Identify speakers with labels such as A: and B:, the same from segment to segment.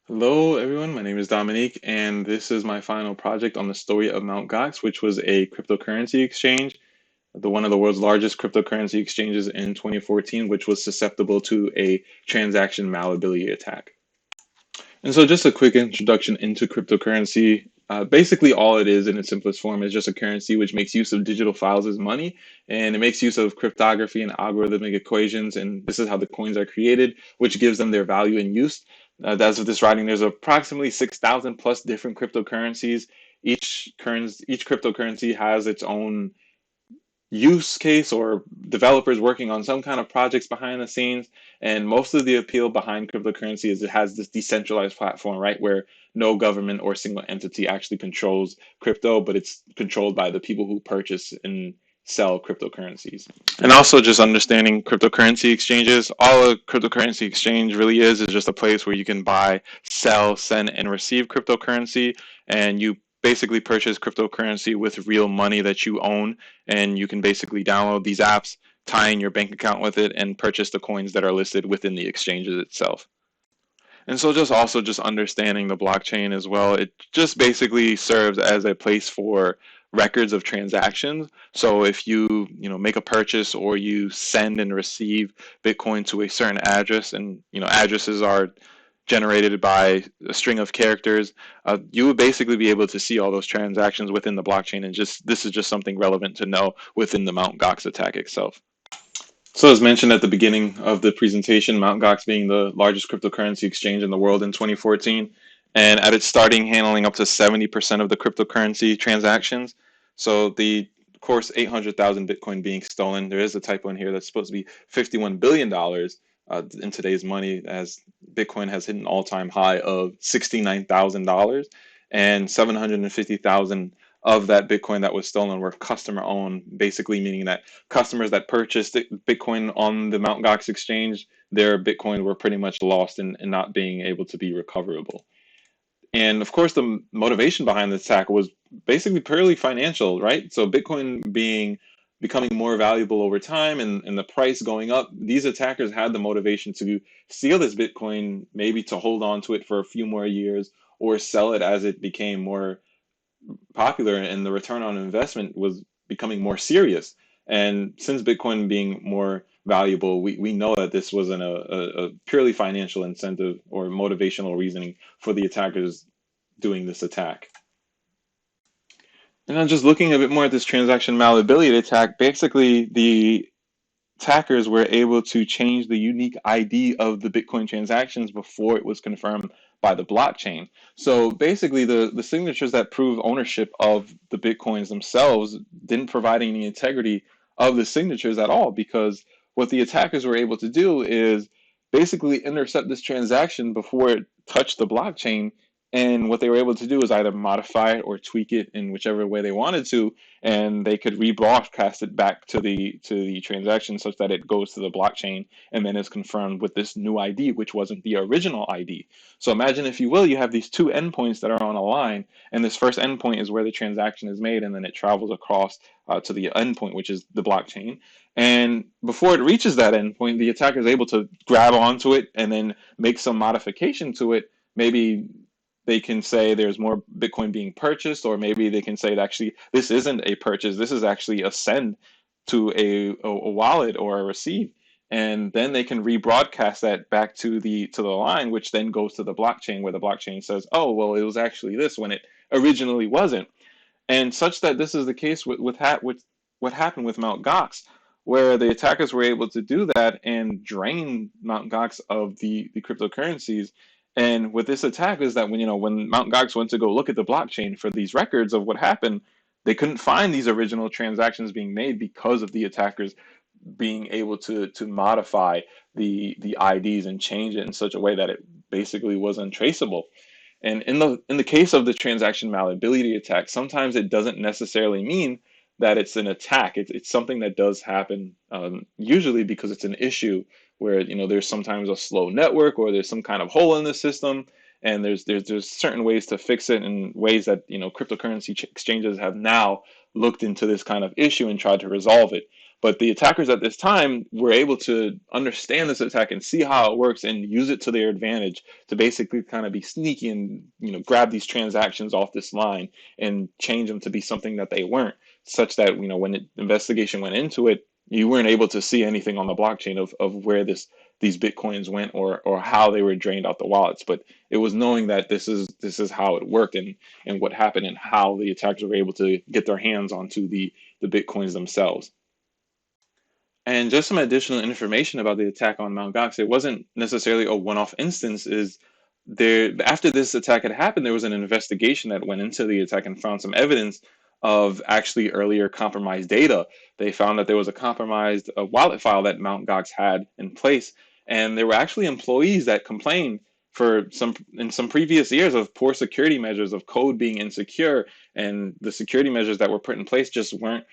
A: Hello, everyone. My name is Dominique, and this is my final project on the story of Mt. Gox, which was a cryptocurrency exchange, one of the world's largest cryptocurrency exchanges in 2014, which was susceptible to a transaction malleability attack. And so, just a quick introduction into cryptocurrency. Basically, all it is in its simplest form is just a currency which makes use of digital files as money, and it makes use of cryptography and algorithmic equations. And this is how the coins are created, which gives them their value and use. As of this writing, there's approximately 6,000 plus different cryptocurrencies. Each cryptocurrency has its own use case or developers working on some kind of projects behind the scenes. And most of the appeal behind cryptocurrency is it has this decentralized platform, right, where no government or single entity actually controls crypto, but it's controlled by the people who purchase and sell cryptocurrencies. And also just understanding cryptocurrency exchanges. All a cryptocurrency exchange really is just a place where you can buy, sell, send, and receive cryptocurrency. And you basically purchase cryptocurrency with real money that you own. And you can basically download these apps, tie in your bank account with it, and purchase the coins that are listed within the exchanges itself. And so just understanding the blockchain as well, it just basically serves as a place for records of transactions. So if you make a purchase or you send and receive Bitcoin to a certain address, and addresses are generated by a string of characters, you would basically be able to see all those transactions within the blockchain. And just this is just something relevant to know within the Mt. Gox attack itself. So, as mentioned at the beginning of the presentation, Mt. Gox being the largest cryptocurrency exchange in the world in 2014, and at its starting handling up to 70% of the cryptocurrency transactions. So, of course, 800,000 Bitcoin being stolen. There is a typo in here that's supposed to be $51 billion in today's money, as Bitcoin has hit an all-time high of $69,000, and 750,000 of that Bitcoin that was stolen were customer owned, basically meaning that customers that purchased Bitcoin on the Mt. Gox exchange, their Bitcoin were pretty much lost and not being able to be recoverable. And of course, the motivation behind this attack was basically purely financial, right? So Bitcoin becoming more valuable over time and the price going up, these attackers had the motivation to steal this Bitcoin, maybe to hold on to it for a few more years or sell it as it became more popular and the return on investment was becoming more serious. And since Bitcoin being more valuable, we know that this wasn't a purely financial incentive or motivational reasoning for the attackers doing this attack. And then just looking a bit more at this transaction malleability attack, basically the attackers were able to change the unique ID of the Bitcoin transactions before it was confirmed by the blockchain. So basically, the signatures that prove ownership of the Bitcoins themselves didn't provide any integrity of the signatures at all, because what the attackers were able to do is basically intercept this transaction before it touched the blockchain. And what they were able to do is either modify it or tweak it in whichever way they wanted to, and they could rebroadcast it back to the transaction such that it goes to the blockchain and then is confirmed with this new ID, which wasn't the original ID. So imagine, if you will, you have these two endpoints that are on a line, and this first endpoint is where the transaction is made, and then it travels across to the endpoint, which is the blockchain. And before it reaches that endpoint, the attacker is able to grab onto it and then make some modification to it. Maybe they can say there's more Bitcoin being purchased, or maybe they can say that actually this isn't a purchase, this is actually a send to a wallet or a receive. And then they can rebroadcast that back to the line, which then goes to the blockchain, where the blockchain says, oh, well, it was actually this when it originally wasn't. And such that this is the case with what happened with Mt. Gox, where the attackers were able to do that and drain Mt. Gox of the cryptocurrencies. And with this attack is that when Mt. Gox went to go look at the blockchain for these records of what happened, they couldn't find these original transactions being made because of the attackers being able to modify the IDs and change it in such a way that it basically was untraceable. And in the case of the transaction malleability attack, sometimes it doesn't necessarily mean that it's an attack. It's something that does happen, usually because it's an issue where there's sometimes a slow network, or there's some kind of hole in the system, and there's certain ways to fix it, and ways that cryptocurrency exchanges have now looked into this kind of issue and tried to resolve it. But the attackers at this time were able to understand this attack and see how it works and use it to their advantage to basically kind of be sneaky and grab these transactions off this line and change them to be something that they weren't, such that when the investigation went into it, you weren't able to see anything on the blockchain of where these bitcoins went or how they were drained out the wallets. But it was knowing that this is how it worked and what happened and how the attackers were able to get their hands onto the bitcoins themselves. And just some additional information about the attack on Mt. Gox. It wasn't necessarily a one-off instance. Is there After this attack had happened, there was an investigation that went into the attack and found some evidence of actually earlier compromised data. They found that there was a compromised wallet file that Mt. Gox had in place, and there were actually employees that complained in some previous years of poor security measures, of code being insecure, and the security measures that were put in place just weren't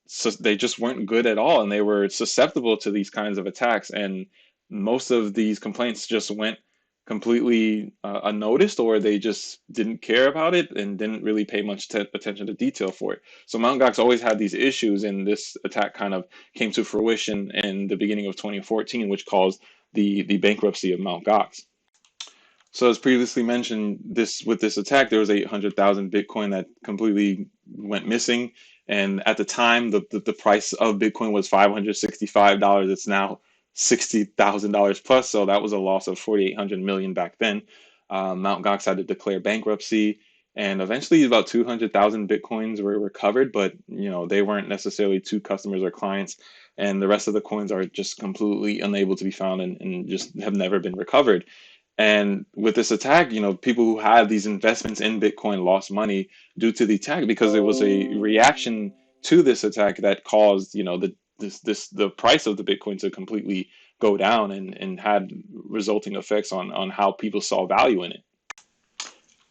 A: so they just weren't good at all, and they were susceptible to these kinds of attacks. And most of these complaints just went completely unnoticed, or they just didn't care about it and didn't really pay much attention to detail for it. So Mt. Gox always had these issues, and this attack kind of came to fruition in the beginning of 2014, which caused the bankruptcy of Mt. Gox. So as previously mentioned, this attack, there was 800,000 Bitcoin that completely went missing. And at the time, the price of Bitcoin was $565. It's now $60,000 plus. So that was a loss of 4,800 million back then. Mt. Gox had to declare bankruptcy, and eventually about 200,000 Bitcoins were recovered, but they weren't necessarily to customers or clients. And the rest of the coins are just completely unable to be found and just have never been recovered. And with this attack, people who had these investments in Bitcoin lost money due to the attack because it was a reaction to this attack that caused, the price of the Bitcoin to completely go down and had resulting effects on how people saw value in it.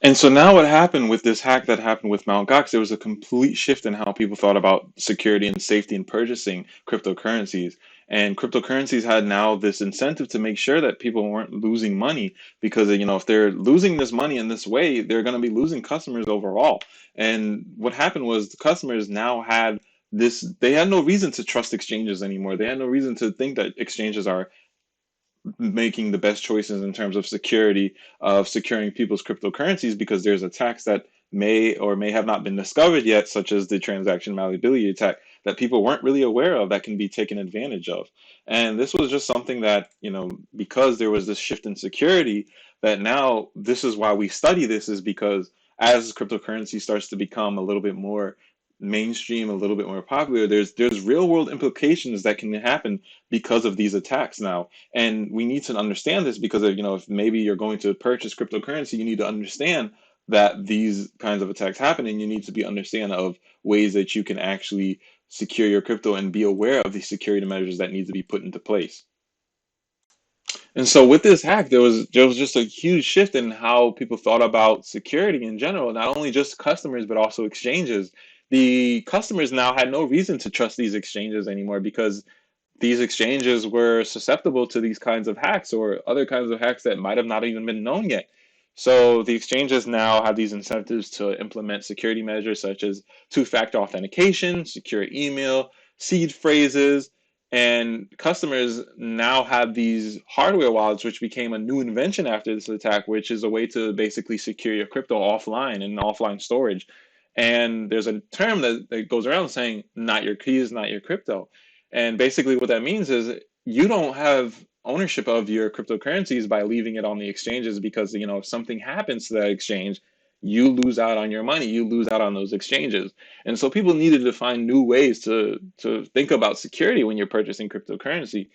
A: And so now what happened with this hack that happened with Mt. Gox, there was a complete shift in how people thought about security and safety in purchasing cryptocurrencies. And cryptocurrencies had now this incentive to make sure that people weren't losing money because, if they're losing this money in this way, they're going to be losing customers overall. And what happened was the customers now had they had no reason to trust exchanges anymore. They had no reason to think that exchanges are making the best choices in terms of security of securing people's cryptocurrencies because there's attacks that may or may have not been discovered yet, such as the transaction malleability attack that people weren't really aware of that can be taken advantage of. And this was just something that, because there was this shift in security, that now this is why we study this, is because as cryptocurrency starts to become a little bit more mainstream, a little bit more popular, there's real world implications that can happen because of these attacks now. And we need to understand this because if maybe you're going to purchase cryptocurrency, you need to understand that these kinds of attacks happen, and you need to be understand of ways that you can actually secure your crypto and be aware of the security measures that need to be put into place. And so with this hack, there was just a huge shift in how people thought about security in general, not only just customers, but also exchanges. The customers now had no reason to trust these exchanges anymore because these exchanges were susceptible to these kinds of hacks or other kinds of hacks that might have not even been known yet. So the exchanges now have these incentives to implement security measures such as two-factor authentication, secure email, seed phrases, and customers now have these hardware wallets, which became a new invention after this attack, which is a way to basically secure your crypto offline and offline storage. And there's a term that goes around saying, not your keys, not your crypto. And basically, what that means is you don't have ownership of your cryptocurrencies by leaving it on the exchanges because, if something happens to that exchange, you lose out on your money, you lose out on those exchanges. And so people needed to find new ways to think about security when you're purchasing cryptocurrency.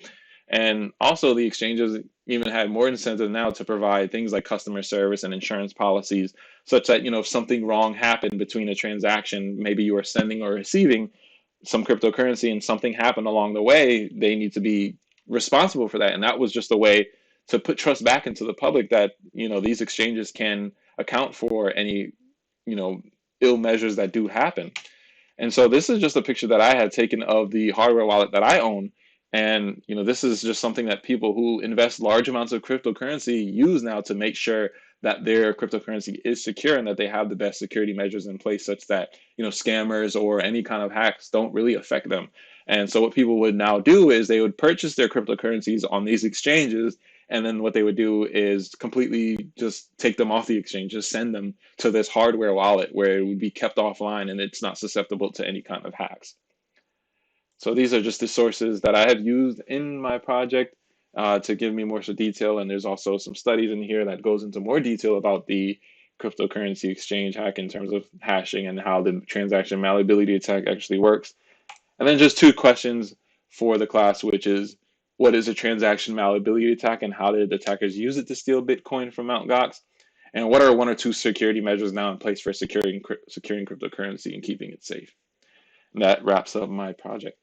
A: And also, the exchanges even had more incentive now to provide things like customer service and insurance policies, such that, if something wrong happened between a transaction, maybe you were sending or receiving some cryptocurrency and something happened along the way, they need to be responsible for that. And that was just a way to put trust back into the public that, these exchanges can account for any, you know, ill measures that do happen. And so this is just a picture that I had taken of the hardware wallet that I own. And, this is just something that people who invest large amounts of cryptocurrency use now to make sure that their cryptocurrency is secure and that they have the best security measures in place such that, scammers or any kind of hacks don't really affect them. And so what people would now do is they would purchase their cryptocurrencies on these exchanges, and then what they would do is completely just take them off the exchange, just send them to this hardware wallet where it would be kept offline and it's not susceptible to any kind of hacks. So these are just the sources that I have used in my project to give me more detail. And there's also some studies in here that goes into more detail about the cryptocurrency exchange hack in terms of hashing and how the transaction malleability attack actually works. And then just two questions for the class, which is what is a transaction malleability attack and how did attackers use it to steal Bitcoin from Mt. Gox? And what are one or two security measures now in place for securing cryptocurrency and keeping it safe? And that wraps up my project.